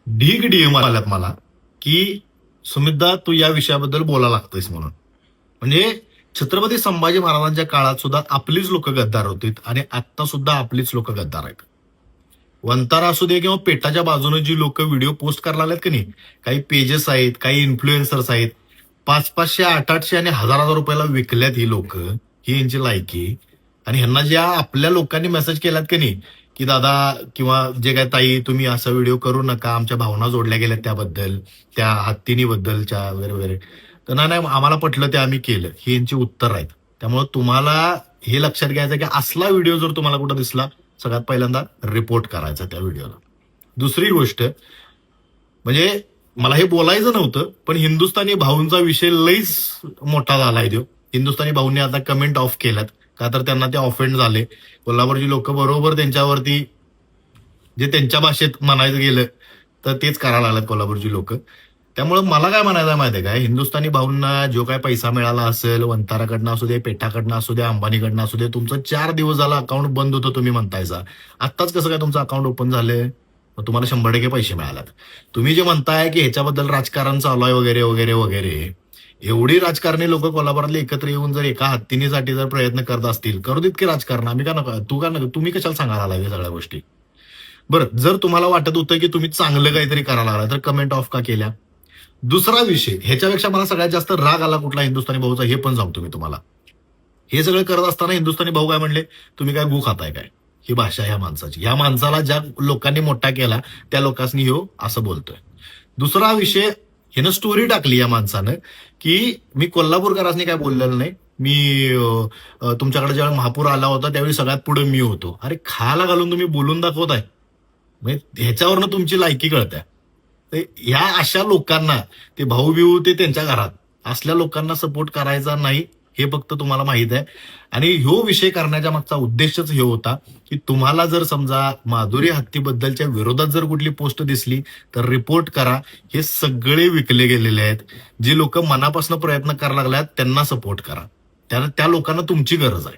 ढीग डीएम आल्यात मला की सुमितदा तू या विषयाबद्दल बोलायला लागतोयस म्हणून. म्हणजे छत्रपती संभाजी महाराजांच्या काळात सुद्धा आपलीच लोक गद्दार होती आणि आता सुद्धा आपलीच लोक गद्दार आहेत. वंतारा असू दे किंवा पेटाच्या बाजूने जी लोक व्हिडिओ पोस्ट करायला लागलेत की नाही, काही पेजेस आहेत, काही इन्फ्लुएन्सर्स आहेत, 500-500, 800-800 आणि 1000-1000 रुपयाला विकल्यात ही लोक, ही यांची लायकी. आणि ह्यांना ज्या आपल्या लोकांनी मेसेज केलात की नाही, की दादा किंवा जे काय ताई तुम्ही असा व्हिडिओ करू नका, आमच्या भावना जोडल्या गेल्यात त्याबद्दल, त्या हत्तीनी बद्दलच्या वगैरे वगैरे. तर नाही नाही, आम्हाला पटलं ते आम्ही केलं, ही यांची उत्तर आहेत. त्यामुळे तुम्हाला हे लक्षात घ्यायचं की असला व्हिडिओ जर तुम्हाला कुठं दिसला, सगळ्यात पहिल्यांदा रिपोर्ट करायचा त्या व्हिडिओला. दुसरी गोष्ट म्हणजे मला हे बोलायचं नव्हतं, पण हिंदुस्थानी भाऊंचा विषय लईच मोठा झालाय तो. हिंदुस्थानी भाऊंनी आता कमेंट ऑफ केल्यात, का तर त्यांना ते ऑफेंड झाले. कोल्हापूरची लोक बरोबर त्यांच्यावरती जे त्यांच्या भाषेत म्हणायचं गेलं तर तेच करायला लागलेत कोल्हापूरची लोक. त्यामुळे मला काय म्हणायचं माहितीये काय, हिंदुस्थानी भाऊंना जो काय पैसा मिळाला असेल, वंताराकडनं असू दे, पेठाकडनं असू दे, अंबानीकडनं असू दे, तुमचं 4 दिवस झाला अकाउंट बंद होतं तुम्ही म्हणतायचा. आत्ताच कसं काय तुमचं अकाउंट ओपन झालंय? मग तुम्हाला 100% पैसे मिळालेत. तुम्ही जे म्हणताय की ह्याच्याबद्दल राजकारण चालू आहे वगैरे वगैरे वगैरे, एवढी राजकारणी लोक कोल्हापुरातले एकत्र येऊन जर एका हत्तीनीसाठी जर प्रयत्न करत असतील, करू देत की राजकारण. आम्ही का नका, तू का नका, तुम्ही कशाला सांगायला लागला सगळ्या गोष्टी? बरं, जर तुम्हाला वाटत होतं की तुम्ही चांगलं काहीतरी करायला लागला तर कमेंट ऑफ का केल्या? दुसरा विषय, ह्याच्यापेक्षा मला सगळ्यात जास्त राग आला कुठला हिंदुस्थानी भाऊचा हे पण सांगतो मी तुम्हाला. हे सगळं करत असताना हिंदुस्थानी भाऊ काय म्हणले, तुम्ही काय गु खाताय काय? ही भाषा ह्या माणसाची. ह्या माणसाला ज्या लोकांनी मोठा केला त्या लोकांनी ह्यो असं बोलतोय. दुसरा विषय, ह्यानं स्टोरी टाकली या माणसानं की मी कोल्हापूरकरांनी काय बोललेलं नाही, मी तुमच्याकडे ज्यावेळी महापूर आला होता त्यावेळी सगळ्यात पुढे मी होतो. अरे खायला घालून तुम्ही बोलून दाखवताय, म्हणजे ह्याच्यावरनं तुमची लायकी कळते. तर ह्या अशा लोकांना, ते भाऊ बिऊ ते त्यांच्या घरात, असल्या लोकांना सपोर्ट करायचा नाही हे फक्त तुम्हाला माहित आहे. आणि ह्यो विषय करण्याच्या मागचा उद्देशच हे होता की तुम्हाला जर समजा माधुरी हत्तीबद्दलच्या विरोधात जर कुठली पोस्ट दिसली तर रिपोर्ट करा. हे सगळे विकले गेलेले आहेत. जे लोक मनापासून प्रयत्न करायला लागल्यात त्यांना सपोर्ट करा. त्या लोकांना तुमची गरज आहे.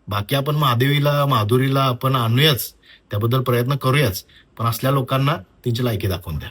बाकी आपण महादेवीला माधुरीला आपण आणूयाच, त्याबद्दल प्रयत्न करूयाच, पण असल्या लोकांना त्यांची लायकी दाखवून द्या.